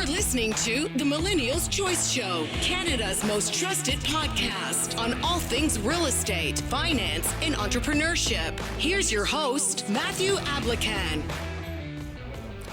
You're listening to the Millennial's Choice Show, Canada's most trusted podcast on all things real estate, finance, and entrepreneurship. Here's your host, Matthew Ablacan.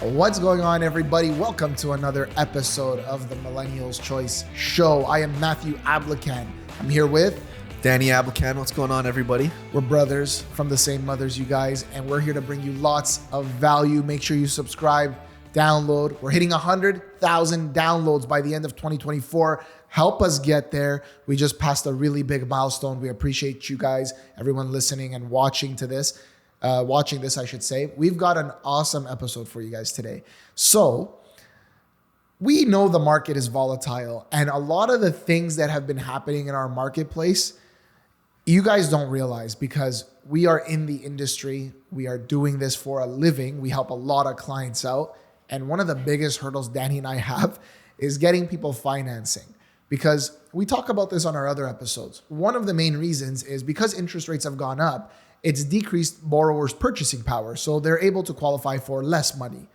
What's going on, everybody? Welcome to another episode of the Millennial's Choice Show. I am Matthew Ablacan. I'm here with Danny Ablacan. What's going on, everybody? We're brothers from the same mothers, you guys, and we're here to bring you lots of value. Make sure you subscribe, download. We're hitting 100,000 downloads by the end of 2024. Help us get there. We just passed a really big milestone. We appreciate you guys, everyone listening and watching this, I should say. We've got an awesome episode for you guys today. So we know the market is volatile, and a lot of the things that have been happening in our marketplace, you guys don't realize because we are in the industry. We are doing this for a living. We help a lot of clients out. And one of the biggest hurdles Danny and I have is getting people financing, because we talk about this on our other episodes. One of the main reasons is because interest rates have gone up, it's decreased borrowers' purchasing power. So they're able to qualify for less money.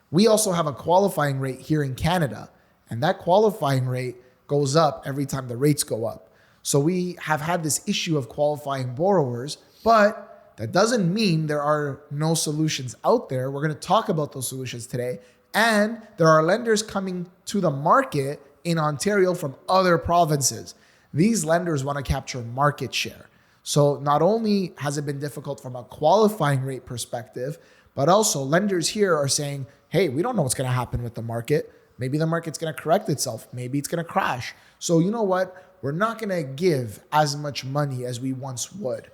We also have a qualifying rate here in Canada, and that qualifying rate goes up every time the rates go up. So we have had this issue of qualifying borrowers, but that doesn't mean there are no solutions out there. We're going to talk about those solutions today. And there are lenders coming to the market in Ontario from other provinces. These lenders want to capture market share. So not only has it been difficult from a qualifying rate perspective, but also lenders here are saying, hey, we don't know what's going to happen with the market. Maybe the market's going to correct itself. Maybe it's going to crash. So you know what? We're not going to give as much money as we once would.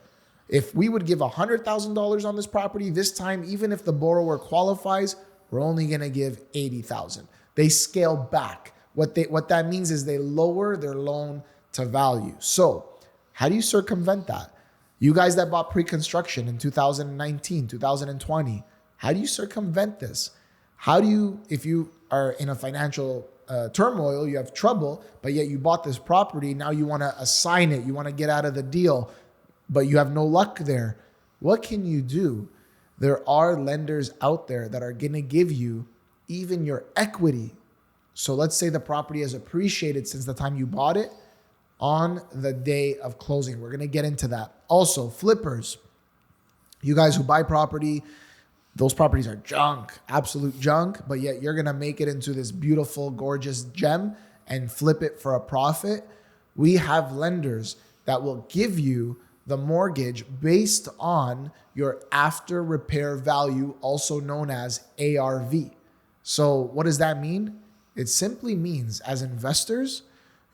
If we would give $100,000 on this property this time, even if the borrower qualifies, we're only going to give $80,000. They scale back. What that means is they lower their loan to value. So how do you circumvent that? You guys that bought pre-construction in 2019, 2020, how do you circumvent this? How do you, if you are in a financial turmoil, you have trouble, but yet you bought this property, now you want to assign it, you want to get out of the deal, but you have no luck there. What can you do? There are lenders out there that are going to give you even your equity. So let's say the property has appreciated since the time you bought it on the day of closing. We're going to get into that. Also, flippers, you guys who buy property, those properties are junk, absolute junk, but yet you're going to make it into this beautiful, gorgeous gem and flip it for a profit. We have lenders that will give you the mortgage based on your after repair value, also known as ARV. So what does that mean? It simply means as investors,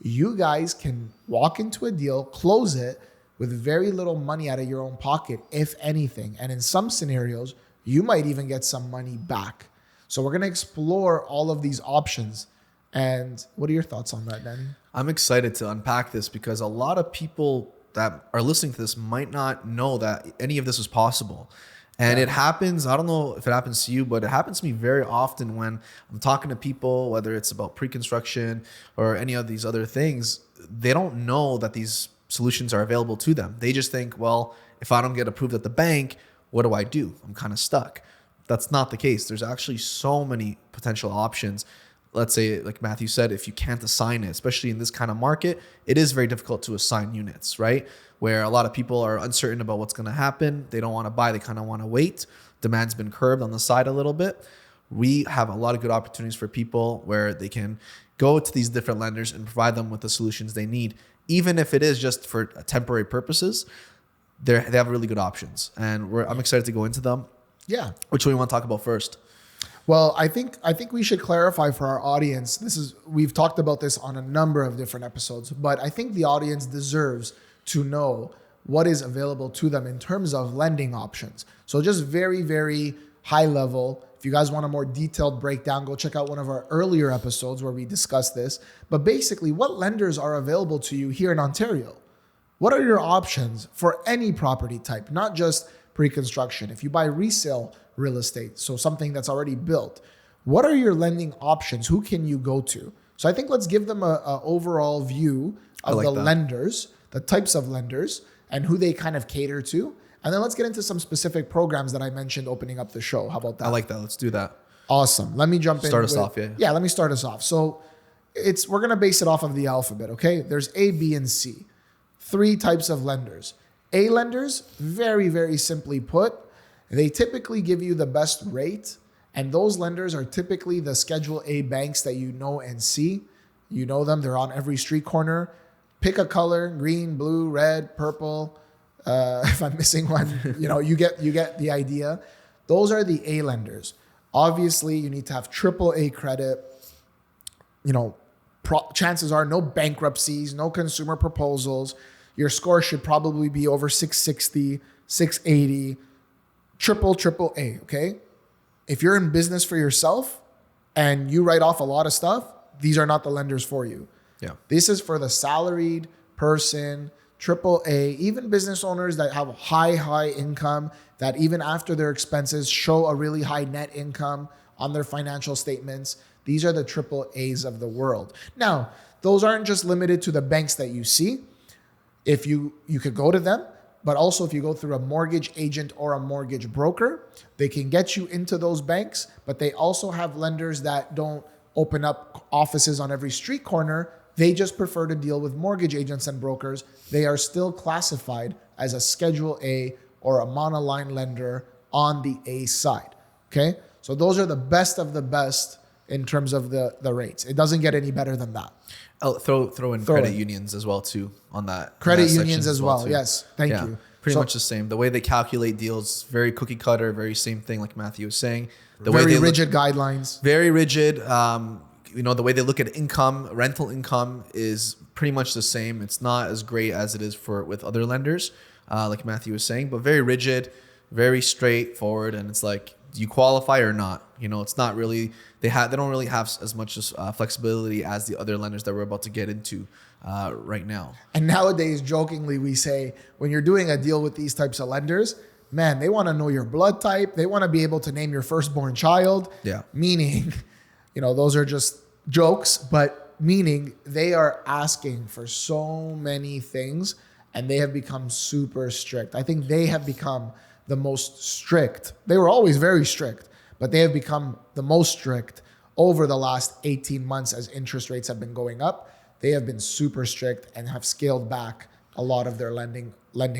you guys can walk into a deal, close it with very little money out of your own pocket, if anything. And in some scenarios, you might even get some money back. So we're going to explore all of these options. And what are your thoughts on that, Danny? I'm excited to unpack this because a lot of people that are listening to this might not know that any of this is possible. And it happens, I don't know if it happens to you, but it happens to me very often when I'm talking to people, whether it's about pre-construction or any of these other things. They don't know that these solutions are available to them. They just think, well, if I don't get approved at the bank, what do I do? I'm kind of stuck. That's not the case. There's actually so many potential options. Let's say, like Matthew said, if you can't assign it, especially in this kind of market, it is very difficult to assign units, right? Where a lot of people are uncertain about what's going to happen. They don't want to buy. They kind of want to wait. Demand's been curbed on the side a little bit. We have a lot of good opportunities for people where they can go to these different lenders and provide them with the solutions they need. Even if it is just for temporary purposes, they have really good options. And I'm excited to go into them. Yeah. Which one you want to talk about first? Well, I think we should clarify for our audience. We've talked about this on a number of different episodes, but I think the audience deserves to know what is available to them in terms of lending options. So just very, very high level. If you guys want a more detailed breakdown, go check out one of our earlier episodes where we discuss this. But basically, what lenders are available to you here in Ontario? What are your options for any property type, not just pre-construction? If you buy resale real estate, so something that's already built, what are your lending options? Who can you go to? So I think let's give them an overall view of the lenders, the types of lenders, and who they kind of cater to. And then let's get into some specific programs that I mentioned opening up the show. How about that? I like that. Let's do that. Awesome. Let me jump in. Start us off, yeah. Yeah, let me start us off. So we're going to base it off of the alphabet, okay? There's A, B, and C. 3 types of lenders. A lenders, very, very simply put, they typically give you the best rate. And those lenders are typically the Schedule A banks that you know and see. You know them. They're on every street corner. Pick a color, green, blue, red, purple. If I'm missing one, you get the idea. Those are the A lenders. Obviously, you need to have triple A credit. Chances are no bankruptcies, no consumer proposals. Your score should probably be over 660, 680, triple A, okay? If you're in business for yourself and you write off a lot of stuff, these are not the lenders for you. Yeah. This is for the salaried person, triple A, even business owners that have high income, that even after their expenses show a really high net income on their financial statements. These are the triple A's of the world. Now, those aren't just limited to the banks that you see. If you could go to them, but also if you go through a mortgage agent or a mortgage broker, they can get you into those banks, but they also have lenders that don't open up offices on every street corner. They just prefer to deal with mortgage agents and brokers. They are still classified as a Schedule A or a monoline lender on the A side, okay? So those are the best of the best in terms of the rates. It doesn't get any better than that. Oh, throw in credit unions as well too on that. Credit unions as well. Yes. Thank you. Pretty much the same. The way they calculate deals, very cookie cutter, very same thing like Matthew was saying. The very way they rigid guidelines. Very rigid. The way they look at income, rental income is pretty much the same. It's not as great as it is with other lenders, like Matthew was saying, but very rigid, very straightforward. And it's like, do you qualify or not? It's not really, they don't really have as much flexibility as the other lenders that we're about to get into right now. And nowadays, jokingly, we say when you're doing a deal with these types of lenders, man, they want to know your blood type. They want to be able to name your firstborn child. Yeah. Meaning, those are just jokes, but meaning they are asking for so many things and they have become super strict. I think they have become the most strict. They were always very strict, but they have become the most strict over the last 18 months as interest rates have been going up. They have been super strict and have scaled back a lot of their lending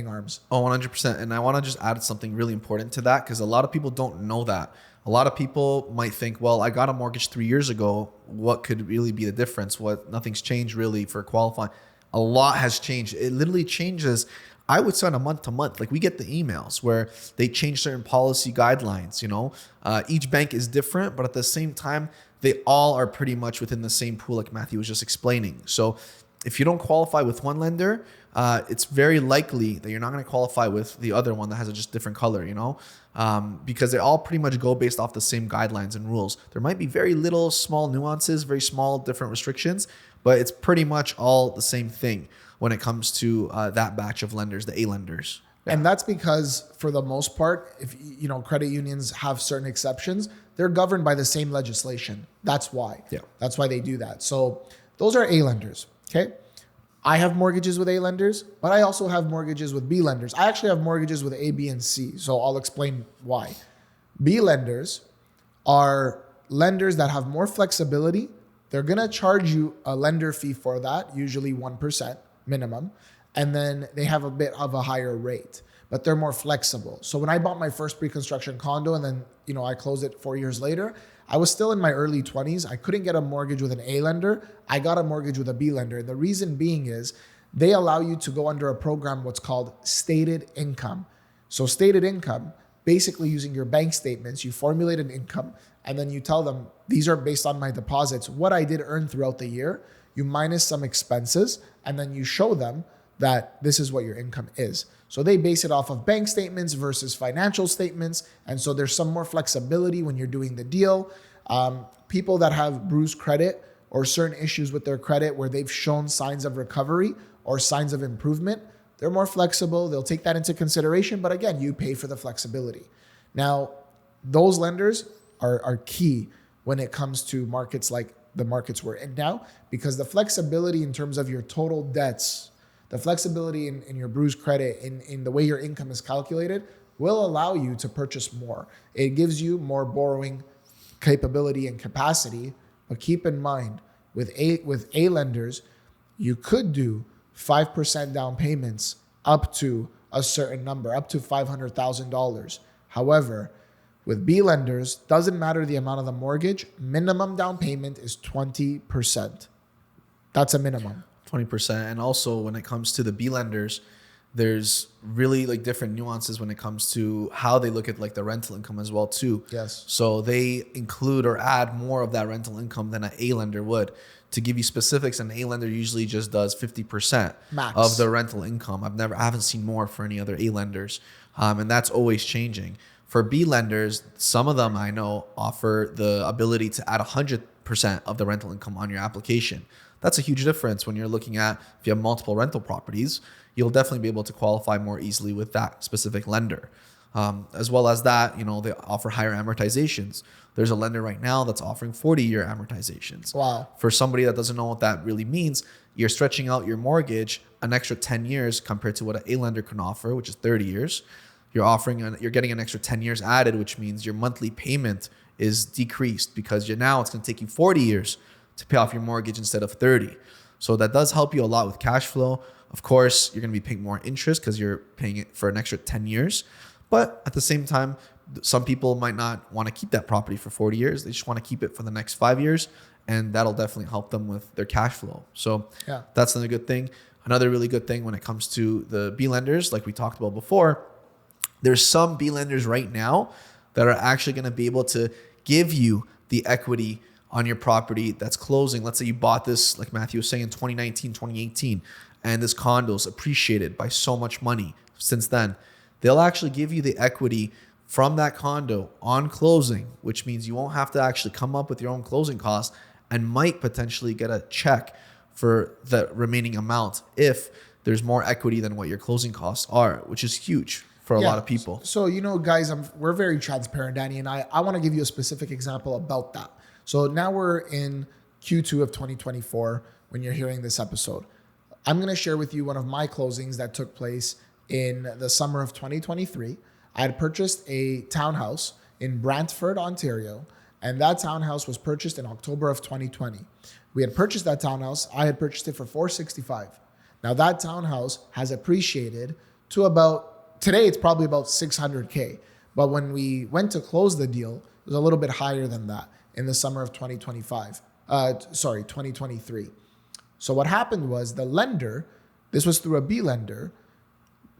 arms. Oh, 100%. And I want to just add something really important to that because a lot of people don't know that. A lot of people might think, well, I got a mortgage 3 years ago. What could really be the difference? Nothing's changed really for qualifying. A lot has changed. It literally changes. I would say on a month to month, like we get the emails where they change certain policy guidelines, each bank is different, but at the same time, they all are pretty much within the same pool like Matthew was just explaining. So if you don't qualify with one lender, it's very likely that you're not going to qualify with the other one that has a just different color, because they all pretty much go based off the same guidelines and rules. There might be very little small nuances, very small different restrictions, but it's pretty much all the same thing when it comes to that batch of lenders, the A lenders. Yeah. And that's because for the most part, if credit unions have certain exceptions, they're governed by the same legislation. That's why. Yeah. That's why they do that. So those are A lenders. Okay. I have mortgages with A lenders, but I also have mortgages with B lenders. I actually have mortgages with A, B, and C. So I'll explain why. B lenders are lenders that have more flexibility. They're going to charge you a lender fee for that, usually 1% minimum. And then they have a bit of a higher rate, but they're more flexible. So when I bought my first pre-construction condo and then, I closed it 4 years later, I was still in my early 20s. I couldn't get a mortgage with an A lender. I got a mortgage with a B lender. The reason being is they allow you to go under a program, what's called stated income. So stated income, basically using your bank statements, you formulate an income and then you tell them, these are based on my deposits, what I did earn throughout the year. You minus some expenses and then you show them that this is what your income is. So they base it off of bank statements versus financial statements. And so there's some more flexibility when you're doing the deal. People that have bruised credit or certain issues with their credit where they've shown signs of recovery or signs of improvement, they're more flexible. They'll take that into consideration. But again, you pay for the flexibility. Now, those lenders are key when it comes to markets like the markets we're in now, because the flexibility in terms of your total debts, the flexibility in your bruised credit, in the way your income is calculated, will allow you to purchase more. It gives you more borrowing capability and capacity. But keep in mind, with A lenders, you could do 5% down payments up to a certain number, up to $500,000. However, with B lenders, doesn't matter the amount of the mortgage, minimum down payment is 20%. That's a minimum. 20%. And also when it comes to the B lenders, there's really like different nuances when it comes to how they look at like the rental income as well too. Yes. So they include or add more of that rental income than an A lender would. To give you specifics, an A lender usually just does 50% Max of the rental income. I haven't seen more for any other A lenders. And that's always changing. For B lenders, some of them I know offer the ability to add 100% of the rental income on your application. That's a huge difference when you're looking at if you have multiple rental properties, you'll definitely be able to qualify more easily with that specific lender. As well as that, they offer higher amortizations. There's a lender right now that's offering 40-year amortizations. Wow. For somebody that doesn't know what that really means, you're stretching out your mortgage an extra 10 years compared to what an A lender can offer, which is 30 years. You're getting an extra 10 years added, which means your monthly payment is decreased because now it's going to take you 40 years to pay off your mortgage instead of 30. So that does help you a lot with cash flow. Of course, you're going to be paying more interest because you're paying it for an extra 10 years. But at the same time, some people might not want to keep that property for 40 years. They just want to keep it for the next 5 years. And that'll definitely help them with their cash flow. So That's another good thing. Another really good thing when it comes to the B lenders, like we talked about before, there's some B lenders right now that are actually going to be able to give you the equity on your property that's closing. Let's say you bought this, like Matthew was saying, in 2019, 2018, and this condo's appreciated by so much money since then. They'll actually give you the equity from that condo on closing, which means you won't have to actually come up with your own closing costs and might potentially get a check for the remaining amount if there's more equity than what your closing costs are, which is huge for a lot of people. So, guys, we're very transparent, Danny, and I want to give you a specific example about that. So now we're in Q2 of 2024 when you're hearing this episode. I'm going to share with you one of my closings that took place in the summer of 2023. I had purchased a townhouse in Brantford, Ontario, and that townhouse was purchased in October of 2020. We had purchased that townhouse. I had purchased it for $465,000. Now that townhouse has appreciated to today it's probably about $600,000. But when we went to close the deal, it was a little bit higher than that in the summer of 2023. So what happened was the lender, this was through a B lender,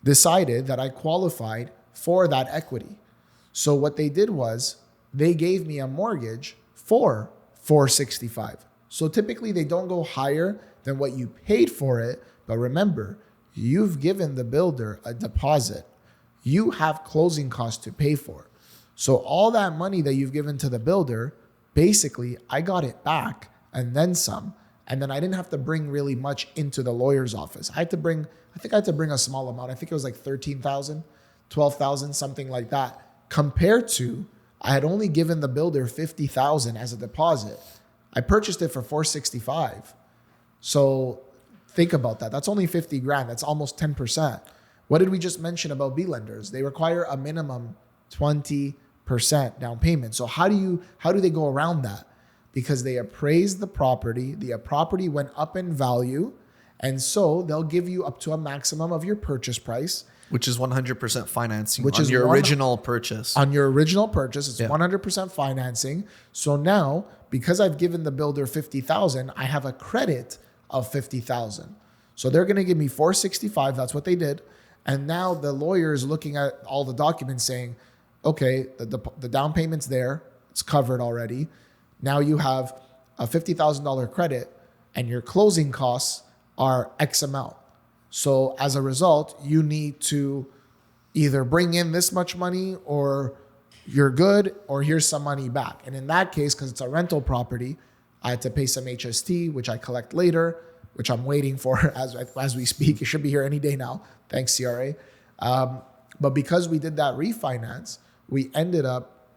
decided that I qualified for that equity. So what they did was they gave me a mortgage for $465,000. So typically they don't go higher than what you paid for it. But remember, you've given the builder a deposit. You have closing costs to pay for. So all that money that you've given to the builder, basically I got it back and then some. And then I didn't have to bring really much into the lawyer's office. I think I had to bring a small amount. I think it was like $13,000, $12,000, something like that. Compared to, I had only given the builder $50,000 as a deposit. I purchased it for $465,000. So think about that. That's only $50,000. That's almost 10%. What did we just mention about B lenders? They require a minimum 20% down payment. So how do they go around that? Because they appraised the property. The property went up in value. And so they'll give you up to a maximum of your purchase price. Which is 100% financing on your original purchase. On your original purchase, it's 100% financing. So now, because I've given the builder $50,000, I have a credit of $50,000. So they're going to give me $465,000. That's what they did. And now the lawyer is looking at all the documents saying, okay, the down payment's there. It's covered already. Now you have a $50,000 credit and your closing costs are X amount. So as a result, you need to either bring in this much money or you're good or here's some money back. And in that case, because it's a rental property, I had to pay some HST, which I collect later, which I'm waiting for as we speak. It should be here any day now. Thanks, CRA. But because we did that refinance, we ended up,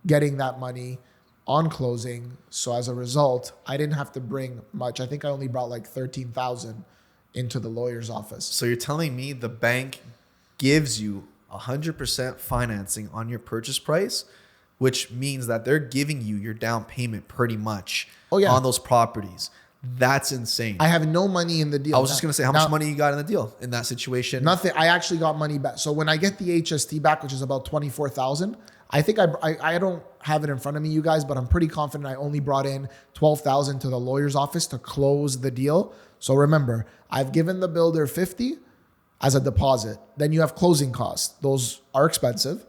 getting that money on closing. So as a result, I didn't have to bring much. I think I only brought like $13,000 into the lawyer's office. So you're telling me the bank gives you 100% financing on your purchase price, which means that they're giving you your down payment pretty much on those properties. That's insane. I have no money in the deal. I was just going to say, how much money you got in the deal in that situation? Nothing. I actually got money back. So when I get the HST back, which is about 24,000, I think I don't have it in front of me, you guys, but I'm pretty confident I only brought in 12,000 to the lawyer's office to close the deal. So remember, I've given the builder 50 as a deposit. Then you have closing costs. Those are expensive.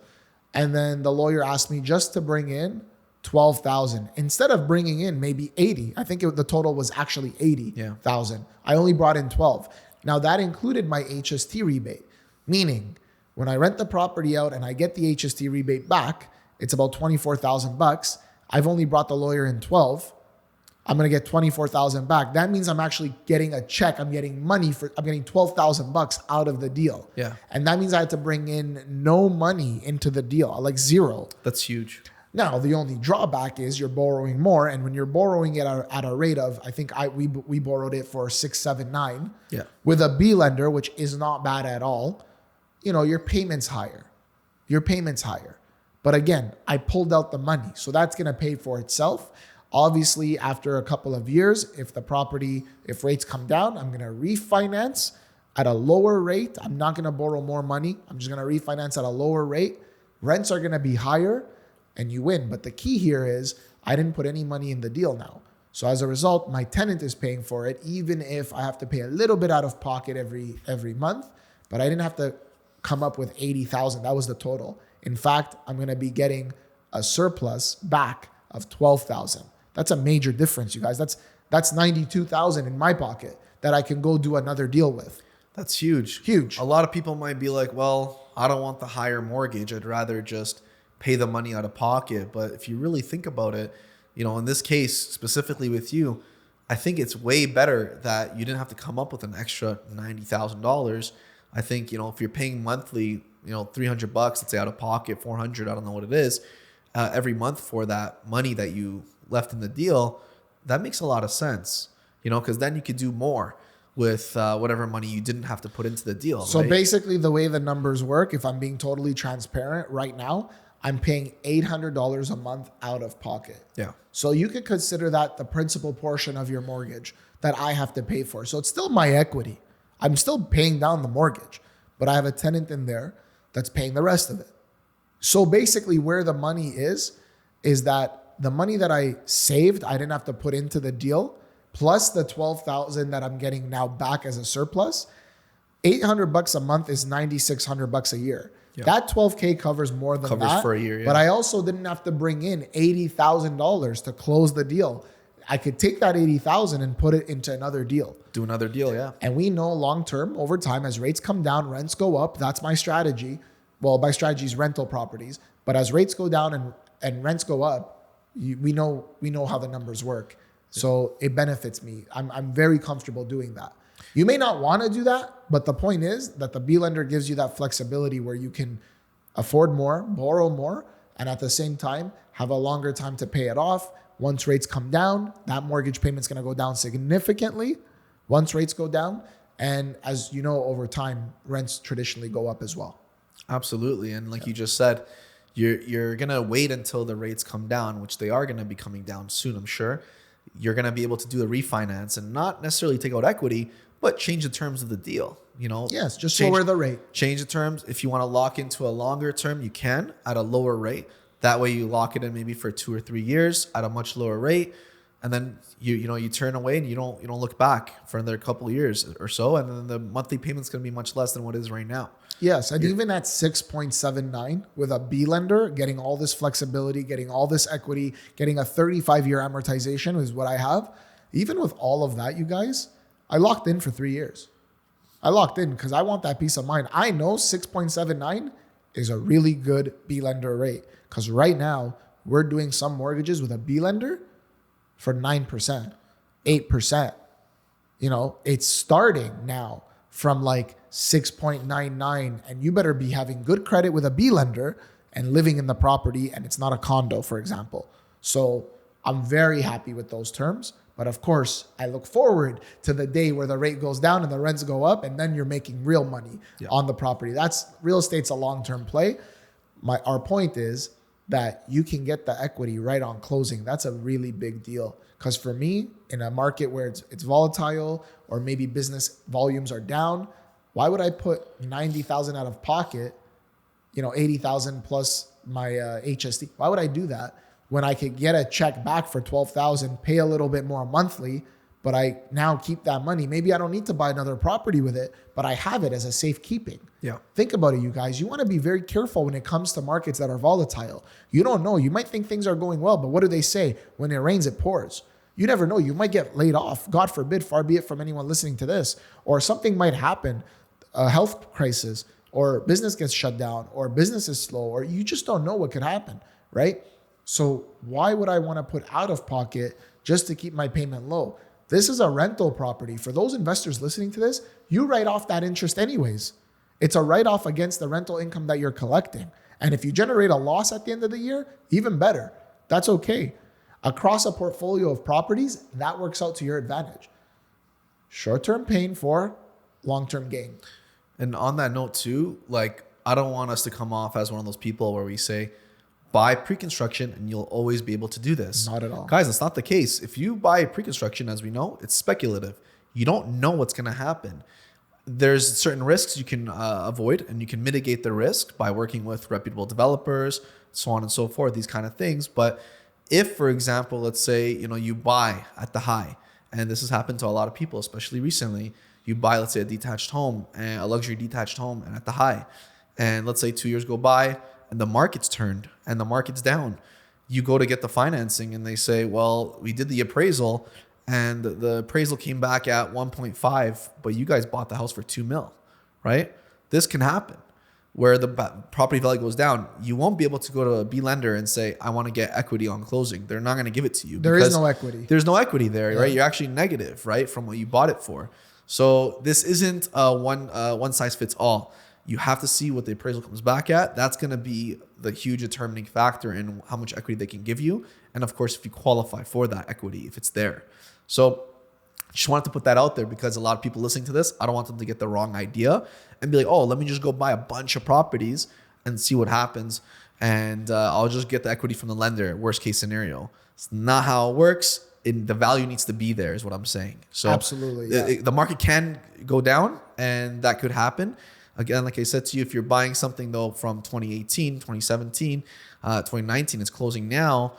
And then the lawyer asked me just to bring in 12,000 instead of bringing in maybe 80. I think the total was actually 80,000. I only brought in 12. Now that included my HST rebate, meaning when I rent the property out and I get the HST rebate back, it's about 24,000 bucks. I've only brought the lawyer in 12. I'm going to get 24,000 back. That means I'm actually getting a check. I'm getting money I'm getting 12,000 bucks out of the deal. Yeah. And that means I had to bring in no money into the deal, like zero. That's huge. Now, the only drawback is you're borrowing more. And when you're borrowing it at a rate of, I think we borrowed it for 679 with a B lender, which is not bad at all. Your payment's higher. But again, I pulled out the money. So that's going to pay for itself. Obviously, after a couple of years, if rates come down, I'm going to refinance at a lower rate. I'm not going to borrow more money. I'm just going to refinance at a lower rate. Rents are going to be higher. And you win. But the key here is I didn't put any money in the deal now. So as a result, my tenant is paying for it, even if I have to pay a little bit out of pocket every month. But I didn't have to come up with 80,000. That was the total. In fact, I'm going to be getting a surplus back of 12,000. That's a major difference, you guys. That's 92,000 in my pocket that I can go do another deal with. That's huge. Huge. A lot of people might be like, well, I don't want the higher mortgage. I'd rather just pay the money out of pocket. But if you really think about it, in this case, specifically with you, I think it's way better that you didn't have to come up with an extra $90,000. I think, if you're paying monthly, $300, let's say out of pocket, $400, I don't know what it is, every month for that money that you left in the deal, that makes a lot of sense, because then you could do more with whatever money you didn't have to put into the deal. So right? basically the way the numbers work, if I'm being totally transparent right now, I'm paying $800 a month out of pocket. Yeah. So you could consider that the principal portion of your mortgage that I have to pay for. So it's still my equity. I'm still paying down the mortgage, but I have a tenant in there that's paying the rest of it. So basically where the money is that the money that I saved, I didn't have to put into the deal, plus the 12,000 that I'm getting now back as a surplus. $800 a month is $9,600 a year. Yeah. That 12K covers more than that for a year. Yeah. But I also didn't have to bring in $80,000 to close the deal. I could take that $80,000 and put it into another deal. Do another deal, yeah. And we know long-term, over time, as rates come down, rents go up. That's my strategy. Well, my strategy is rental properties. But as rates go down and rents go up, we know how the numbers work. So it benefits me. I'm very comfortable doing that. You may not want to do that, but the point is that the B lender gives you that flexibility where you can afford more, borrow more, and at the same time have a longer time to pay it off. Once rates come down, that mortgage payment's going to go down significantly once rates go down. And as you know, over time, rents traditionally go up as well. Absolutely. And like you just said, you're going to wait until the rates come down, which they are going to be coming down soon, I'm sure. You're going to be able to do a refinance and not necessarily take out equity, but change the terms of the deal. Yes, just lower the rate. Change the terms. If you want to lock into a longer term, you can at a lower rate. That way you lock it in maybe for 2 or 3 years at a much lower rate. And then you turn away and you don't look back for another couple of years or so. And then the monthly payment's going to be much less than what it is right now. Yes. And even at 6.79 with a B lender, getting all this flexibility, getting all this equity, getting a 35-year amortization is what I have. Even with all of that, you guys, I locked in for 3 years. I locked in because I want that peace of mind. I know 6.79 is a really good B lender rate because right now we're doing some mortgages with a B lender for 9%, 8%. It's starting now from like 6.99, and you better be having good credit with a B lender and living in the property, and it's not a condo, for example. So I'm very happy with those terms. But of course, I look forward to the day where the rate goes down and the rents go up, and then you're making real money on the property. Real estate's a long-term play. Our point is that you can get the equity right on closing, that's a really big deal. Because for me, in a market where it's volatile or maybe business volumes are down, why would I put 90,000 out of pocket, 80,000 plus my HST? Why would I do that when I could get a check back for 12,000, pay a little bit more monthly, but I now keep that money? Maybe I don't need to buy another property with it, but I have it as a safekeeping. Yeah. Think about it, you guys. You want to be very careful when it comes to markets that are volatile. You don't know. You might think things are going well, but what do they say? When it rains, it pours. You never know. You might get laid off. God forbid, far be it from anyone listening to this. Or something might happen, a health crisis, or business gets shut down, or business is slow, or you just don't know what could happen, right? So why would I want to put out of pocket just to keep my payment low? This is a rental property. For those investors listening to this, you write off that interest anyways. It's a write-off against the rental income that you're collecting. And if you generate a loss at the end of the year, even better. That's okay. Across a portfolio of properties, that works out to your advantage. Short-term pain for long-term gain. And on that note too, I don't want us to come off as one of those people where we say, buy pre-construction and you'll always be able to do this. Not at all. Guys, that's not the case. If you buy pre-construction, as we know, it's speculative. You don't know what's going to happen. There's certain risks you can avoid, and you can mitigate the risk by working with reputable developers, so on and so forth, these kind of things. But if, for example, let's say, you buy at the high, and this has happened to a lot of people, especially recently, you buy, let's say, a detached home, a luxury detached home, and at the high, and let's say 2 years go by and the market's turned and the market's down. You go to get the financing and they say, well, we did the appraisal and the appraisal came back at 1.5, but you guys bought the house for 2 mil, right? This can happen where the property value goes down. You won't be able to go to a B lender and say, I want to get equity on closing. They're not going to give it to you. There is no equity. There's no equity there, right? You're actually negative, right? From what you bought it for. So this isn't one size fits all. You have to see what the appraisal comes back at. That's going to be the huge determining factor in how much equity they can give you. And of course, if you qualify for that equity, if it's there. So just wanted to put that out there because a lot of people listening to this, I don't want them to get the wrong idea and be like, oh, let me just go buy a bunch of properties and see what happens. And I'll just get the equity from the lender, worst case scenario. It's not how it works. The value needs to be there is what I'm saying. So absolutely, yeah. The market can go down and that could happen. Again, like I said to you, if you're buying something though from 2018, 2017, 2019, it's closing now,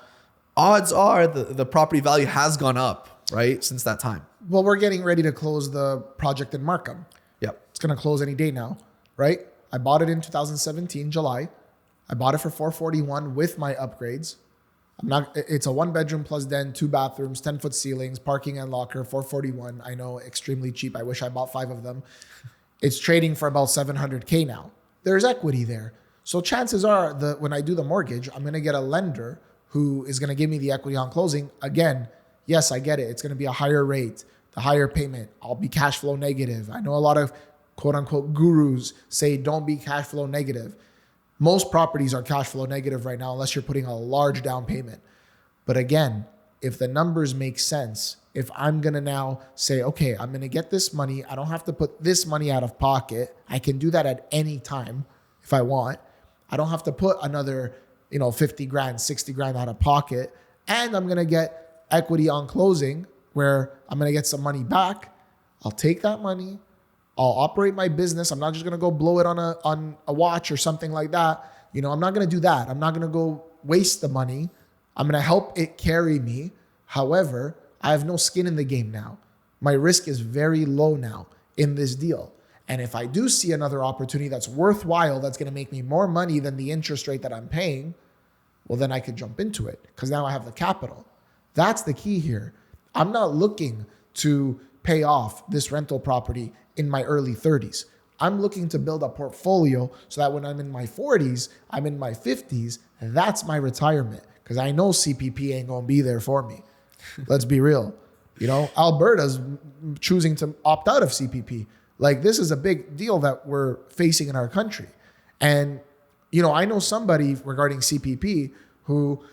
odds are the property value has gone up, right, since that time. Well, we're getting ready to close the project in Markham. Yep. It's going to close any day now, right? I bought it in 2017, July. I bought it for $441 with my upgrades. It's a 1-bedroom plus den, 2 bathrooms, 10-foot ceilings, parking and locker, $441. I know, extremely cheap. I wish I bought 5 of them. It's trading for about $700K now. There's equity there. So chances are that when I do the mortgage, I'm going to get a lender who is going to give me the equity on closing. Again, yes, I get it. It's going to be a higher rate, the higher payment. I'll be cash flow negative. I know a lot of quote unquote gurus say don't be cash flow negative. Most properties are cash flow negative right now unless you're putting a large down payment. But again, if the numbers make sense, if I'm going to now say, okay, I'm going to get this money. I don't have to put this money out of pocket. I can do that at any time if I want. I don't have to put another, 50 grand, 60 grand out of pocket. And I'm going to get equity on closing where I'm going to get some money back. I'll take that money. I'll operate my business. I'm not just going to go blow it on a watch or something like that. I'm not going to do that. I'm not going to go waste the money. I'm going to help it carry me. However, I have no skin in the game now. My risk is very low now in this deal. And if I do see another opportunity that's worthwhile, that's going to make me more money than the interest rate that I'm paying, well, then I could jump into it because now I have the capital. That's the key here. I'm not looking to pay off this rental property in my early 30s. I'm looking to build a portfolio so that when I'm in my 40s, I'm in my 50s, and that's my retirement because I know CPP ain't going to be there for me. Let's be real. Alberta's choosing to opt out of CPP. This is a big deal that we're facing in our country. And, I know somebody regarding CPP who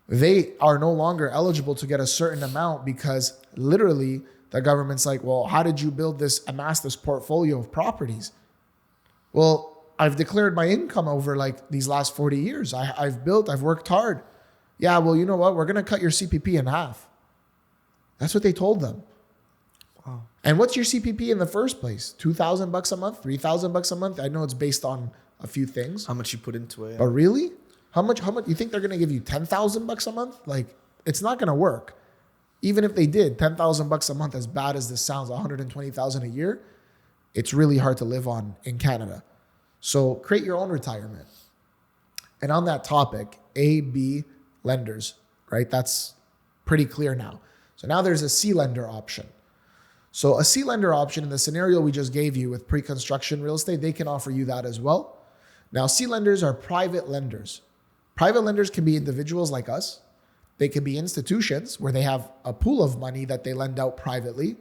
they are no longer eligible to get a certain amount because literally the government's like, well, how did you amass this portfolio of properties? Well, I've declared my income over like these last 40 years. I've worked hard. Yeah, well, you know what? We're going to cut your CPP in half. That's what they told them. Wow. And what's your CPP in the first place? $2,000 a month, $3,000 a month? I know it's based on a few things. How much you put into it. Yeah. But really? How much you think they're going to give you $10,000 a month? Like, it's not going to work. Even if they did $10,000 a month, as bad as this sounds, $120,000 a year, it's really hard to live on in Canada. So create your own retirement. And on that topic, A, B lenders, right? That's pretty clear now. So now there's a C lender option. So a C lender option in the scenario we just gave you with pre-construction real estate, they can offer you that as well. Now, C lenders are private lenders. Private lenders can be individuals like us. They can be institutions where they have a pool of money that they lend out privately.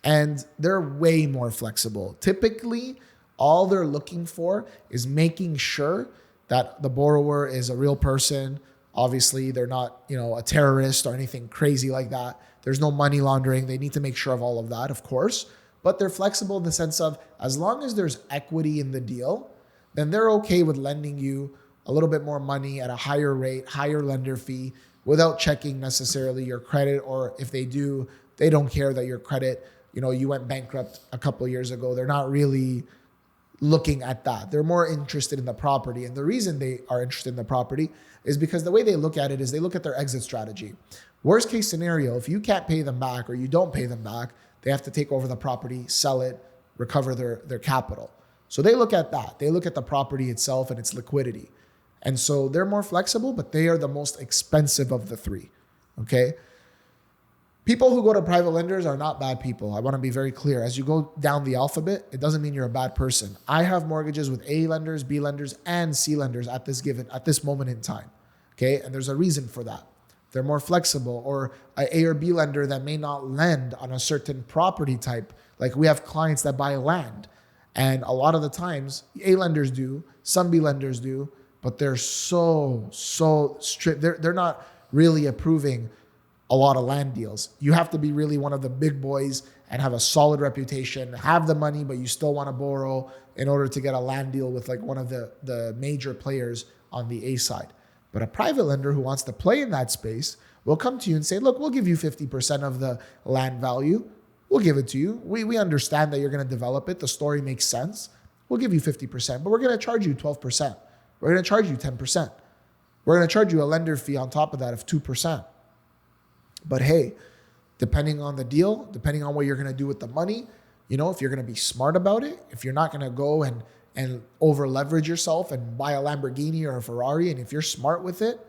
And they're way more flexible. Typically, all they're looking for is making sure that the borrower is a real person. Obviously, they're not, a terrorist or anything crazy like that. There's no money laundering. They need to make sure of all of that, of course. But they're flexible in the sense of as long as there's equity in the deal, then they're okay with lending you a little bit more money at a higher rate, higher lender fee, without checking necessarily your credit. Or if they do, they don't care that your credit, you went bankrupt a couple of years ago. They're not really looking at that. They're more interested in the property. And the reason they are interested in the property is because the way they look at it is they look at their exit strategy. Worst case scenario, if you can't pay them back or you don't pay them back, they have to take over the property, sell it, recover their capital. So they look at that. They look at the property itself and its liquidity. And so they're more flexible, but they are the most expensive of the three. Okay? People who go to private lenders are not bad people. I want to be very clear. As you go down the alphabet, it doesn't mean you're a bad person. I have mortgages with A lenders, B lenders, and C lenders at this moment in time. Okay? And there's a reason for that. They're more flexible, or an A or B lender that may not lend on a certain property type. Like we have clients that buy land, and a lot of the times A lenders do, some B lenders do, but they're so strict. They're not really approving a lot of land deals. You have to be really one of the big boys and have a solid reputation, have the money, but you still want to borrow in order to get a land deal with like one of the major players on the A side. But a private lender who wants to play in that space will come to you and say, look, we'll give you 50% of the land value. We'll give it to you. We understand that you're going to develop it. The story makes sense. We'll give you 50%, but we're going to charge you 12%. We're going to charge you 10%. We're going to charge you a lender fee on top of that of 2%. But hey, depending on the deal, depending on what you're going to do with the money, if you're going to be smart about it, if you're not going to go and over leverage yourself and buy a Lamborghini or a Ferrari, and if you're smart with it,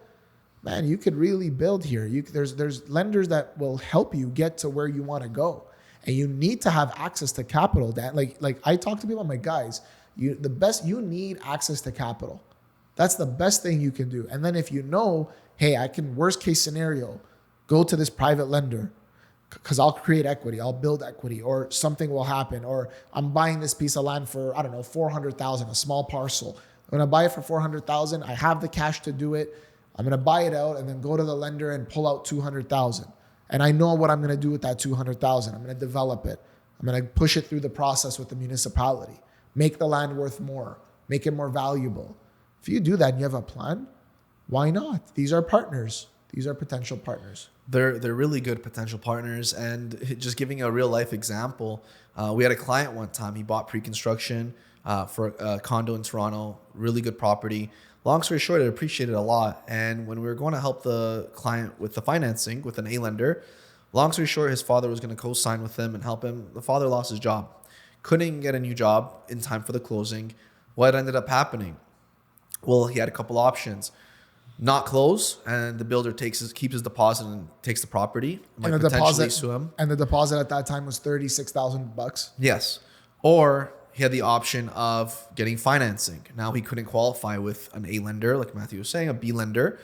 man, you could really build here. There's lenders that will help you get to where you want to go. And you need to have access to capital, Dan. Like I talk to people, I'm like, guys, you need access to capital. That's the best thing you can do. And then if hey, I can, worst case scenario, go to this private lender because I'll create equity, I'll build equity, or something will happen, or I'm buying this piece of land for, I don't know, $400,000, a small parcel. I'm going to buy it for $400,000. I have the cash to do it. I'm going to buy it out and then go to the lender and pull out $200,000. And I know what I'm going to do with that $200,000. I'm going to develop it. I'm going to push it through the process with the municipality, make the land worth more, make it more valuable. If you do that and you have a plan, why not? These are partners. These are potential partners. They're really good potential partners. And just giving a real life example, we had a client one time. He bought pre-construction for a condo in Toronto, really good property. Long story short, it appreciated a lot. And when we were going to help the client with the financing with an A lender, long story short, his father was going to co-sign with him and help him. The father lost his job, couldn't get a new job in time for the closing. What ended up happening? Well, he had a couple options. Not close, and the builder keeps his deposit and takes the property. And the deposit sue him. And the deposit at that time was $36,000. Yes. Or he had the option of getting financing. Now he couldn't qualify with an A lender, like Matthew was saying, a B lender,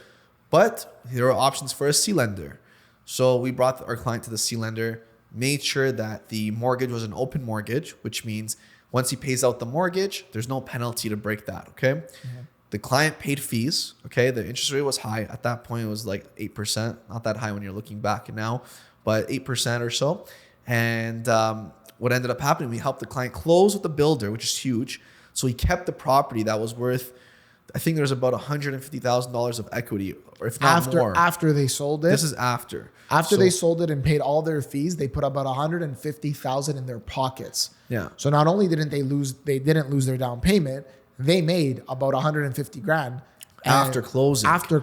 but there were options for a C lender. So we brought our client to the C lender, made sure that the mortgage was an open mortgage, which means once he pays out the mortgage, there's no penalty to break that. Okay. Mm-hmm. The client paid fees. Okay. The interest rate was high. At that point, it was like 8%. Not that high when you're looking back now, but 8% or so. And what ended up happening, we helped the client close with the builder, which is huge. So he kept the property that was worth, I think there's about $150,000 of equity, or if not more. After they sold it? This is after. After they sold it and paid all their fees, they put about $150,000 in their pockets. Yeah. So not only didn't they didn't lose their down payment, they made about 150 grand After closing. After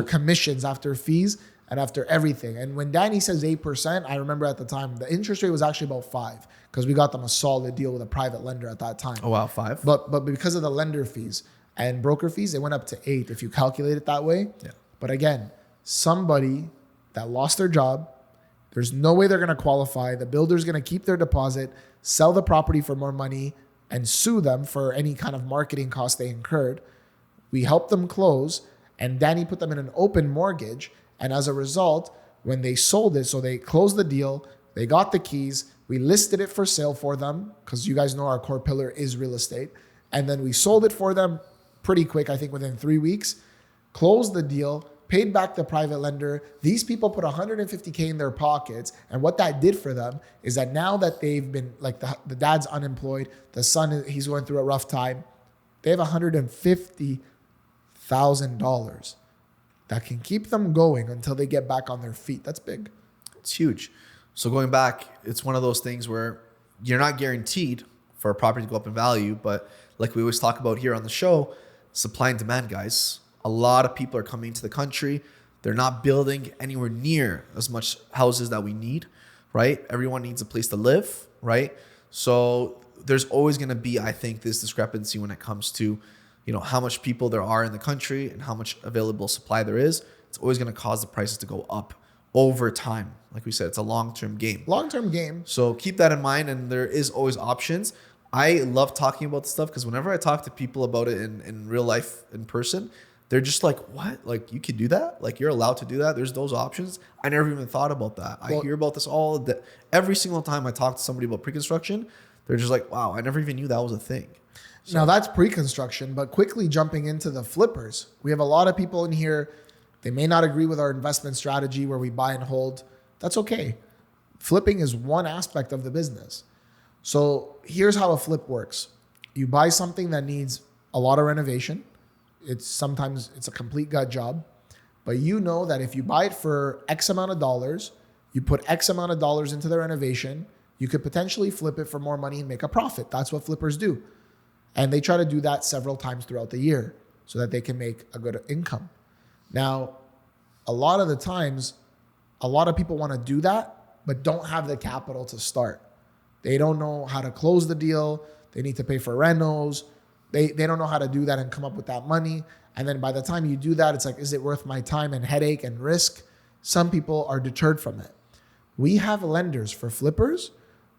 commissions, after fees, and after everything. And when Danny says 8%, I remember at the time, the interest rate was actually about 5%, because we got them a solid deal with a private lender at that time. Oh, wow, 5%? But because of the lender fees and broker fees, it went up to 8% if you calculate it that way. Yeah. But again, somebody that lost their job, there's no way they're going to qualify. The builder's going to keep their deposit, sell the property for more money, and sue them for any kind of marketing costs they incurred. We helped them close, and Danny put them in an open mortgage. And as a result, when they sold it, so they closed the deal, they got the keys, we listed it for sale for them, because you guys know our core pillar is real estate. And then we sold it for them pretty quick, I think within 3 weeks, closed the deal, paid back the private lender. These people put $150K in their pockets. And what that did for them is that now that they've been, like the dad's unemployed, the son, he's going through a rough time, they have $150,000 that can keep them going until they get back on their feet. That's big. It's huge. So going back, it's one of those things where you're not guaranteed for a property to go up in value, but like we always talk about here on the show, supply and demand, guys. A lot of people are coming to the country. They're not building anywhere near as much houses that we need, right? Everyone needs a place to live, right? So there's always going to be, I think, this discrepancy when it comes to, how much people there are in the country and how much available supply there is. It's always going to cause the prices to go up over time. Like we said, it's a long-term game. Long-term game. So keep that in mind, and there is always options. I love talking about this stuff because whenever I talk to people about it in real life, in person, they're just like, what? Like, you can do that? Like, you're allowed to do that? There's those options? I never even thought about that. I hear about this every single time I talk to somebody about pre-construction. They're just like, wow, I never even knew that was a thing. So, now that's pre-construction, but quickly jumping into the flippers. We have a lot of people in here. They may not agree with our investment strategy where we buy and hold. That's okay. Flipping is one aspect of the business. So here's how a flip works. You buy something that needs a lot of renovation. Sometimes it's a complete gut job, but you know that if you buy it for X amount of dollars, you put X amount of dollars into the renovation, you could potentially flip it for more money and make a profit. That's what flippers do. And they try to do that several times throughout the year so that they can make a good income. Now, a lot of the times, a lot of people want to do that, but don't have the capital to start. They don't know how to close the deal. They need to pay for renos. They don't know how to do that and come up with that money. And then by the time you do that, it's like, is it worth my time and headache and risk? Some people are deterred from it. We have lenders for flippers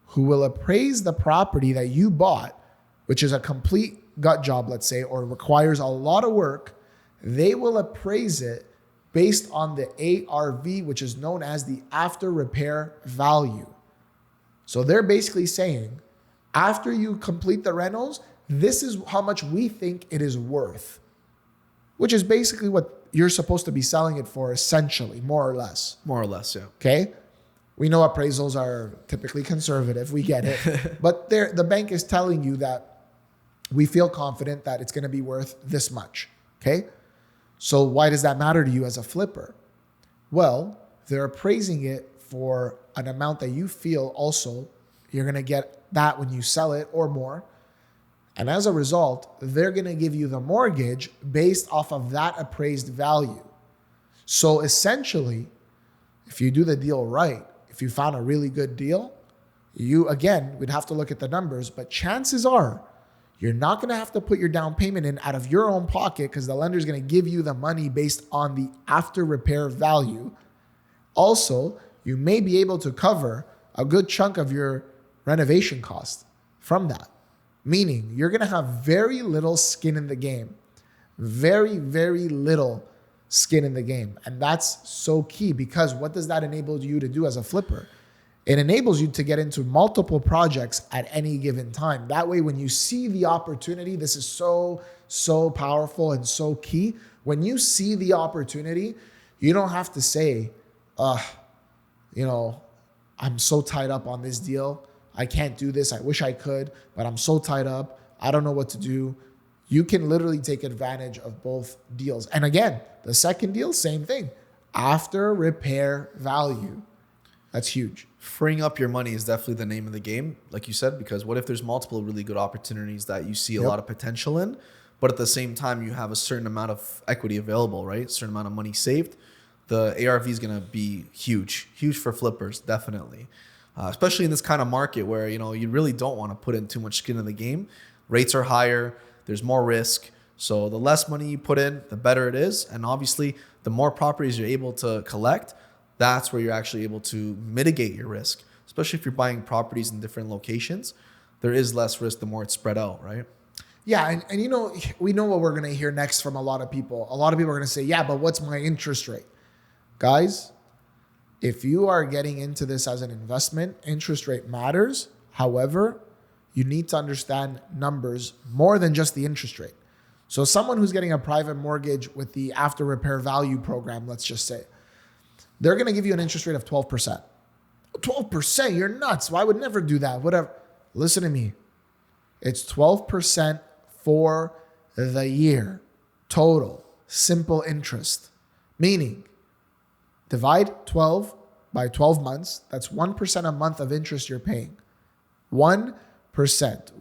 who will appraise the property that you bought, which is a complete gut job, let's say, or requires a lot of work. They will appraise it based on the ARV, which is known as the after repair value. So they're basically saying, after you complete the rentals, this is how much we think it is worth, which is basically what you're supposed to be selling it for, essentially, more or less. More or less, yeah. Okay? We know appraisals are typically conservative. We get it. But the bank is telling you that we feel confident that it's going to be worth this much. Okay? So why does that matter to you as a flipper? Well, they're appraising it for an amount that you feel also you're going to get that when you sell it or more. And as a result, they're going to give you the mortgage based off of that appraised value. So essentially, if you do the deal right, if you found a really good deal, we'd have to look at the numbers, but chances are you're not going to have to put your down payment in out of your own pocket because the lender is going to give you the money based on the after repair value. Also, you may be able to cover a good chunk of your renovation cost from that. Meaning you're going to have very little skin in the game. Very, very little skin in the game. And that's so key because what does that enable you to do as a flipper? It enables you to get into multiple projects at any given time. That way, when you see the opportunity, this is so, so powerful and so key. When you see the opportunity, you don't have to say, I'm so tied up on this deal. I can't do this. I wish I could, but I'm so tied up. I don't know what to do. You can literally take advantage of both deals. And again, the second deal, same thing. After repair value. That's huge. Freeing up your money is definitely the name of the game, like you said, because what if there's multiple really good opportunities that you see a lot of potential in, but at the same time you have a certain amount of equity available, right? A certain amount of money saved. The ARV is going to be huge for flippers, definitely. Especially in this kind of market where, you really don't want to put in too much skin in the game. Rates are higher. There's more risk. So the less money you put in, the better it is. And obviously, the more properties you're able to collect, that's where you're actually able to mitigate your risk. Especially if you're buying properties in different locations, there is less risk the more it's spread out, right? Yeah, and we know what we're going to hear next from a lot of people. A lot of people are going to say, yeah, but what's my interest rate? Guys, if you are getting into this as an investment, interest rate matters. However, you need to understand numbers more than just the interest rate. So someone who's getting a private mortgage with the after repair value program, let's just say, they're going to give you an interest rate of 12%. 12%? You're nuts. Well, I would never do that. Whatever. Listen to me. It's 12% for the year. Total. Simple interest. Meaning, divide 12 by 12 months. That's 1% a month of interest you're paying. 1%.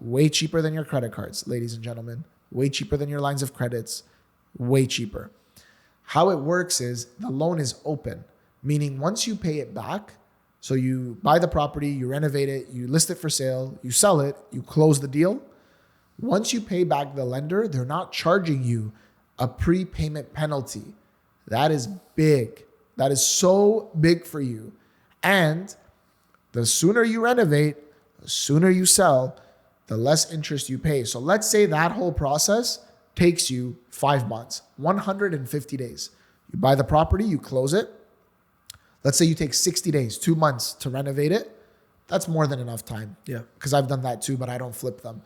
Way cheaper than your credit cards, ladies and gentlemen. Way cheaper than your lines of credits. Way cheaper. How it works is the loan is open. Meaning once you pay it back, so you buy the property, you renovate it, you list it for sale, you sell it, you close the deal. Once you pay back the lender, they're not charging you a prepayment penalty. That is big. That is so big for you. And the sooner you renovate, the sooner you sell, the less interest you pay. So let's say that whole process takes you 5 months, 150 days. You buy the property, you close it. Let's say you take 60 days, 2 months to renovate it. That's more than enough time. Yeah. Because I've done that too, but I don't flip them.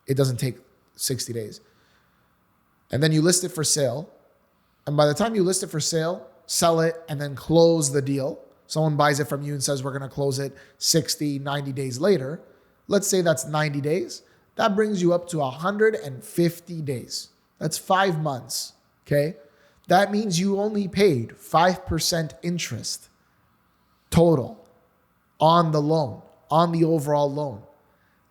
It doesn't take 60 days. And then you list it for sale. And by the time you list it for sale, sell it, and then close the deal. Someone buys it from you and says, we're going to close it 60, 90 days later. Let's say that's 90 days. That brings you up to 150 days. That's 5 months. Okay. That means you only paid 5% interest total on the loan, on the overall loan.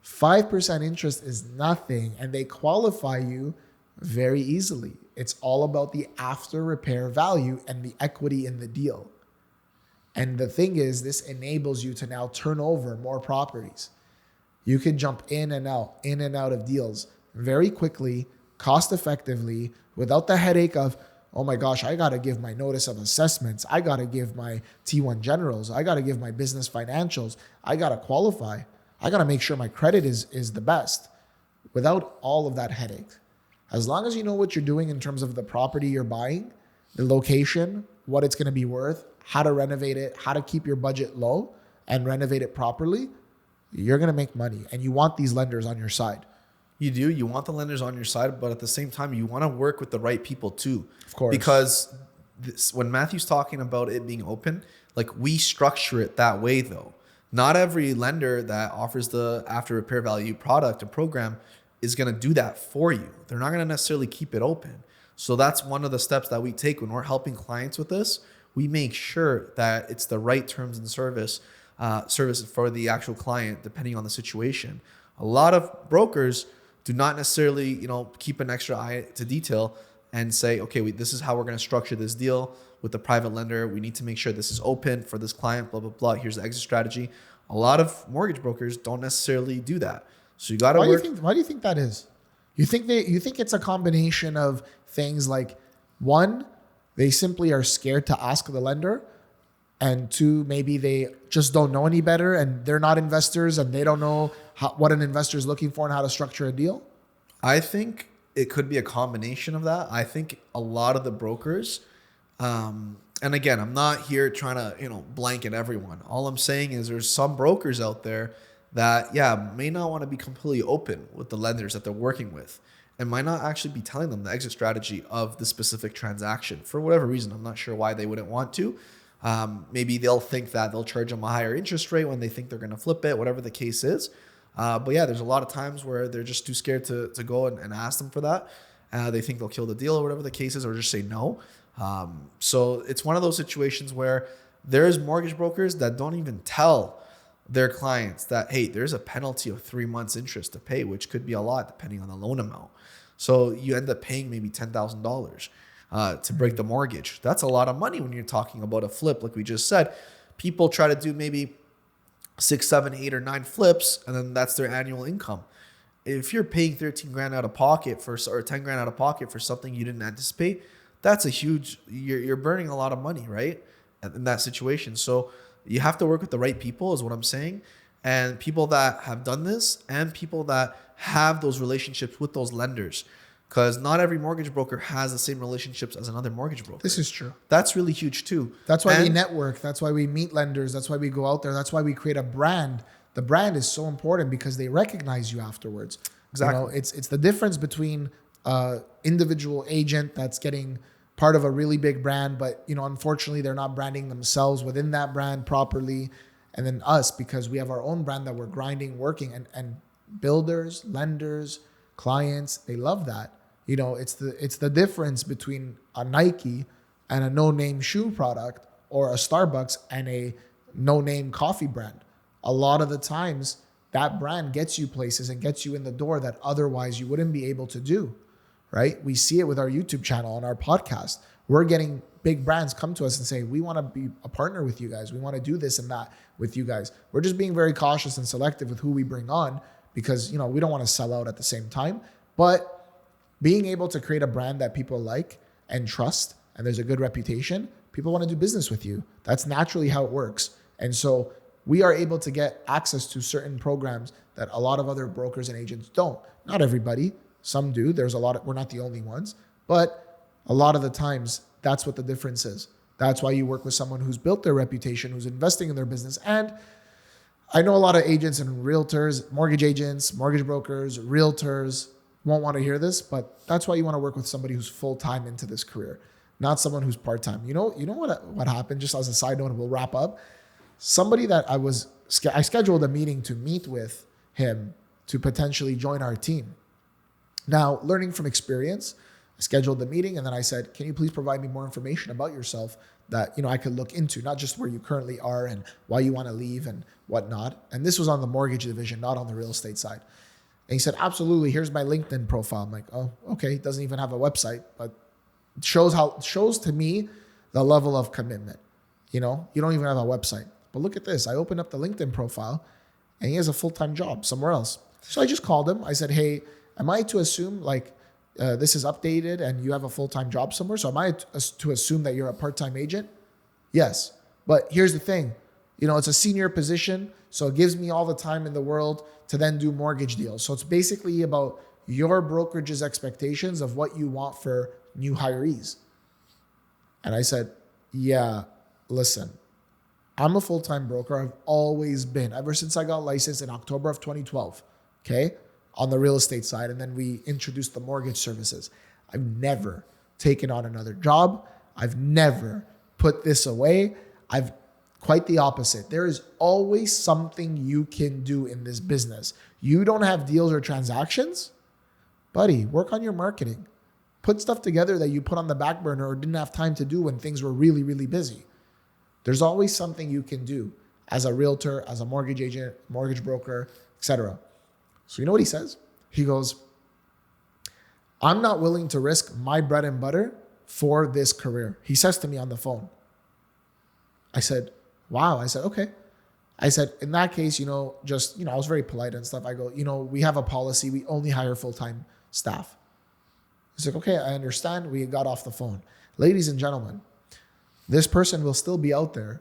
5% interest is nothing, and they qualify you very easily. It's all about the after repair value and the equity in the deal. And the thing is, this enables you to now turn over more properties. You can jump in and out of deals very quickly, cost effectively, without the headache of, oh my gosh, I got to give my notice of assessments. I got to give my T1 generals. I got to give my business financials. I got to qualify. I got to make sure my credit is the best without all of that headache. As long as you know what you're doing in terms of the property you're buying, the location, what it's going to be worth, how to renovate it, how to keep your budget low and renovate it properly, you're going to make money. And you want these lenders on your side. You do. You want the lenders on your side, but at the same time, you want to work with the right people too. Of course. Because when Matthew's talking about it being open, like we structure it that way though. Not every lender that offers the after repair value product or program is going to do that for you. They're not going to necessarily keep it open. So that's one of the steps that we take when we're helping clients with this. We make sure that it's the right terms and service for the actual client, depending on the situation. A lot of brokers do not necessarily, keep an extra eye to detail and say, okay, this is how we're going to structure this deal with the private lender. We need to make sure this is open for this client, blah, blah, blah. Here's the exit strategy. A lot of mortgage brokers don't necessarily do that. So you got to work. Why do you think that is? You think it's a combination of things like, one, they simply are scared to ask the lender, and two, maybe they just don't know any better and they're not investors and they don't know what an investor is looking for and how to structure a deal? I think it could be a combination of that. I think a lot of the brokers, and again, I'm not here trying to, blanket everyone. All I'm saying is there's some brokers out there that, may not want to be completely open with the lenders that they're working with and might not actually be telling them the exit strategy of the specific transaction for whatever reason. I'm not sure why they wouldn't want to. Maybe they'll think that they'll charge them a higher interest rate when they think they're going to flip it, whatever the case is. But yeah, there's a lot of times where they're just too scared to go and ask them for that. They think they'll kill the deal or whatever the case is, or just say no. So it's one of those situations where there's mortgage brokers that don't even tell their clients that, hey, there's a penalty of 3 months interest to pay, which could be a lot depending on the loan amount. So you end up paying maybe $10,000 to break the mortgage. That's a lot of money when you're talking about a flip. Like we just said, people try to do maybe 6, 7, 8, or 9 flips, and then that's their annual income. If you're paying 13 grand out of pocket or 10 grand out of pocket for something you didn't anticipate, that's a huge, you're burning a lot of money, right? In that situation. So you have to work with the right people is what I'm saying. And people that have done this and people that have those relationships with those lenders, because not every mortgage broker has the same relationships as another mortgage broker. This is true. That's really huge too. That's why we network. That's why we meet lenders. That's why we go out there. That's why we create a brand. The brand is so important because they recognize you afterwards. Exactly. You know, it's the difference between individual agent that's getting part of a really big brand, but unfortunately they're not branding themselves within that brand properly. And then us, because we have our own brand that we're grinding, working, and builders, lenders, clients, they love that. It's the difference between a Nike and a no-name shoe product, or a Starbucks and a no-name coffee brand. A lot of the times that brand gets you places and gets you in the door that otherwise you wouldn't be able to do, right? We see it with our YouTube channel, on our podcast. We're getting big brands come to us and say, we want to be a partner with you guys. We want to do this and that with you guys. We're just being very cautious and selective with who we bring on because, we don't want to sell out at the same time. But being able to create a brand that people like and trust, and there's a good reputation, people want to do business with you. That's naturally how it works. And so we are able to get access to certain programs that a lot of other brokers and agents don't. Not everybody, some do. We're not the only ones, but a lot of the times that's what the difference is. That's why you work with someone who's built their reputation, who's investing in their business. And I know a lot of agents and realtors, mortgage agents, mortgage brokers, realtors won't want to hear this, but that's why you want to work with somebody who's full-time into this career, not someone who's part-time. You know what happened, just as a side note, and we'll wrap up. Somebody that I scheduled a meeting to meet with him to potentially join our team. Now, learning from experience, I scheduled the meeting and then I said, can you please provide me more information about yourself that, I could look into, not just where you currently are and why you want to leave and whatnot. And this was on the mortgage division, not on the real estate side. And he said, absolutely, here's my LinkedIn profile. I'm like, oh, okay. It doesn't even have a website, but it shows to me the level of commitment. You don't even have a website. But look at this. I opened up the LinkedIn profile and he has a full-time job somewhere else. So I just called him. I said, hey, am I to assume this is updated and you have a full-time job somewhere? So am I to assume that you're a part-time agent? Yes. But here's the thing. It's a senior position. So it gives me all the time in the world to then do mortgage deals. So it's basically about your brokerage's expectations of what you want for new hirees. And I said, yeah, listen, I'm a full-time broker. I've always been, ever since I got licensed in October of 2012, okay, on the real estate side. And then we introduced the mortgage services. I've never taken on another job. I've never put this away. Quite the opposite. There is always something you can do in this business. You don't have deals or transactions? Buddy, work on your marketing. Put stuff together that you put on the back burner or didn't have time to do when things were really, really busy. There's always something you can do as a realtor, as a mortgage agent, mortgage broker, etc. So you know what he says? He goes, I'm not willing to risk my bread and butter for this career. He says to me on the phone. I said, wow. I said, okay. I said, in that case, I was very polite and stuff. I go, we have a policy. We only hire full-time staff. He's like, okay, I understand. We got off the phone. Ladies and gentlemen, this person will still be out there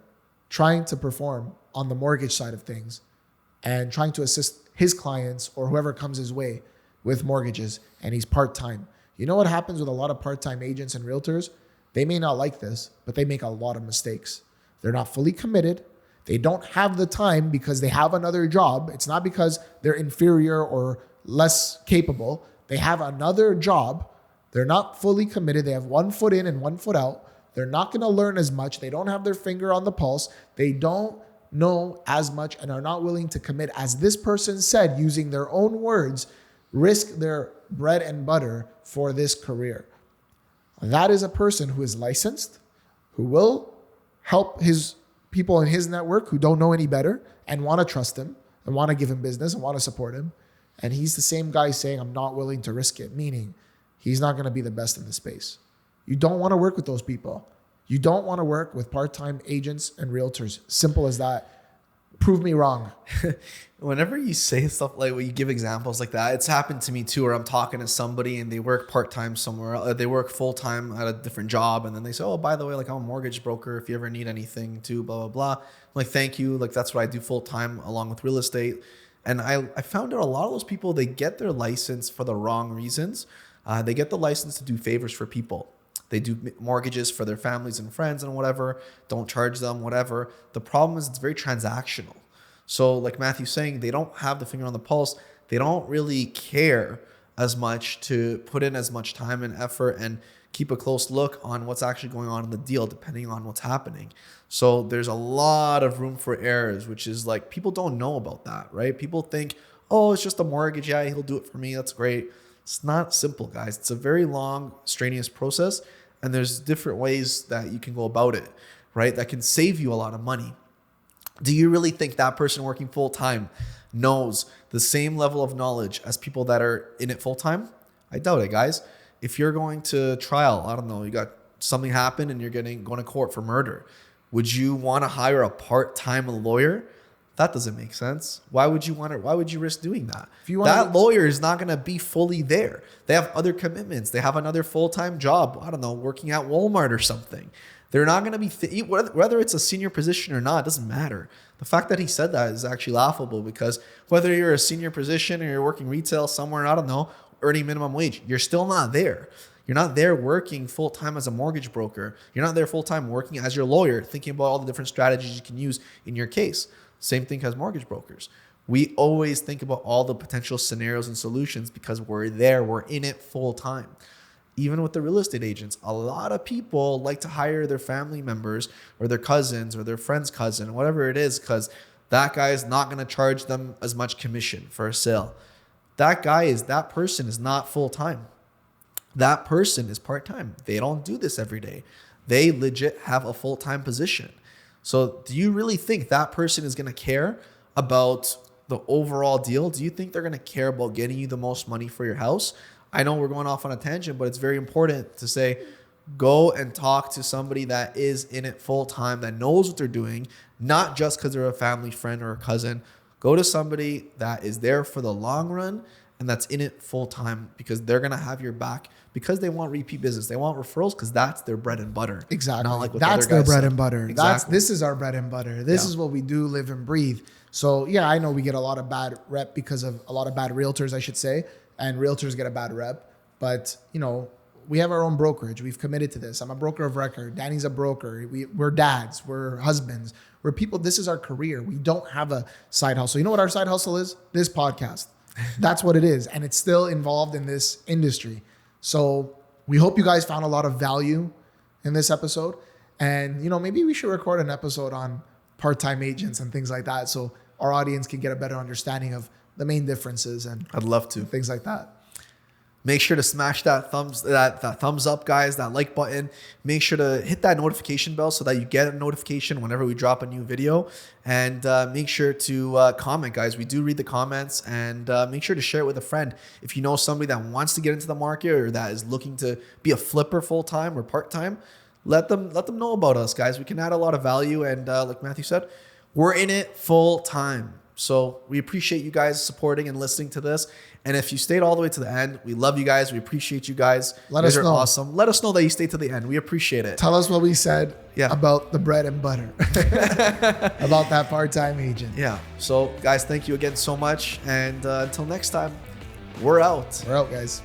trying to perform on the mortgage side of things and trying to assist his clients or whoever comes his way with mortgages, and he's part-time. You know what happens with a lot of part-time agents and realtors? They may not like this, but they make a lot of mistakes. They're not fully committed. They don't have the time because they have another job. It's not because they're inferior or less capable. They have another job. They're not fully committed. They have 1 foot in and 1 foot out. They're not going to learn as much. They don't have their finger on the pulse. They don't know as much and are not willing to commit, as this person said, using their own words, risk their bread and butter for this career. That is a person who is licensed, who will help his people in his network who don't know any better and want to trust him and want to give him business and want to support him. And he's the same guy saying, I'm not willing to risk it, meaning he's not going to be the best in the space. You don't want to work with those people. You don't want to work with part-time agents and realtors. Simple as that. Prove me wrong. Whenever you say stuff like, when you give examples like that, it's happened to me too, where I'm talking to somebody and they work part-time somewhere, they work full-time at a different job. And then they say, oh, by the way, like I'm a mortgage broker. If you ever need anything too, blah, blah, blah. I'm like, thank you. Like that's what I do full-time along with real estate. And I found out a lot of those people, they get their license for the wrong reasons. They get the license to do favors for people. They do mortgages for their families and friends and whatever. Don't charge them, whatever. The problem is it's very transactional. So like Matthew's saying, they don't have the finger on the pulse. They don't really care as much to put in as much time and effort and keep a close look on what's actually going on in the deal, depending on what's happening. So there's a lot of room for errors, which is like people don't know about that, right? People think, oh, it's just a mortgage. Yeah, he'll do it for me. That's great. It's not simple, guys. It's a very long, strenuous process. And there's different ways that you can go about it, right? That can save you a lot of money. Do you really think that person working full time knows the same level of knowledge as people that are in it full time? I doubt it, guys. If you're going to trial, I don't know, you got something happen and you're going to court for murder. Would you want to hire a part-time lawyer? That doesn't make sense. Why would you want it? Why would you risk doing that? That lawyer is not going to be fully there. They have other commitments. They have another full-time job. I don't know, working at Walmart or something. They're not going to be, whether it's a senior position or not, it doesn't matter. The fact that he said that is actually laughable, because whether you're a senior position or you're working retail somewhere, I don't know, earning minimum wage, you're still not there. You're not there working full-time as a mortgage broker. You're not there full-time working as your lawyer, thinking about all the different strategies you can use in your case. Same thing as mortgage brokers. We always think about all the potential scenarios and solutions because we're there, we're in it full time. Even with the real estate agents, a lot of people like to hire their family members or their cousins or their friend's cousin, whatever it is, because that guy is not going to charge them as much commission for a sale. That person is not full time. That person is part time. They don't do this every day. They legit have a full time position. So do you really think that person is going to care about the overall deal? Do you think they're going to care about getting you the most money for your house? I know we're going off on a tangent, but it's very important to say, go and talk to somebody that is in it full time, that knows what they're doing, not just because they're a family friend or a cousin. Go to somebody that is there for the long run and that's in it full time, because they're going to have your back, because they want repeat business. They want referrals because that's their bread and butter. Exactly. Not like what that's their bread and butter. Exactly. This is our bread and butter. This is what we do, live and breathe. So yeah, I know we get a lot of bad rep because of a lot of bad realtors, I should say, and realtors get a bad rep. But you know, we have our own brokerage. We've committed to this. I'm a broker of record. Danny's a broker. We're dads. We're husbands. We're people. This is our career. We don't have a side hustle. You know what our side hustle is? This podcast. That's what it is. And it's still involved in this industry. So we hope you guys found a lot of value in this episode. And, you know, maybe we should record an episode on part-time agents and things like that, so our audience can get a better understanding of the main differences and I'd love to. Things like that. Make sure to smash that thumbs up, guys, that like button. Make sure to hit that notification bell so that you get a notification whenever we drop a new video. And make sure to comment, guys. We do read the comments, and make sure to share it with a friend. If you know somebody that wants to get into the market or that is looking to be a flipper full-time or part-time, let them know about us, guys. We can add a lot of value. And like Matthew said, we're in it full-time. So we appreciate you guys supporting and listening to this. And if you stayed all the way to the end, we love you guys. We appreciate you guys. Let us know. Awesome. Let us know that you stayed to the end. We appreciate it. Tell us what we said about the bread and butter, about that part-time agent. Yeah. So guys, thank you again so much. And until next time, we're out. We're out, guys.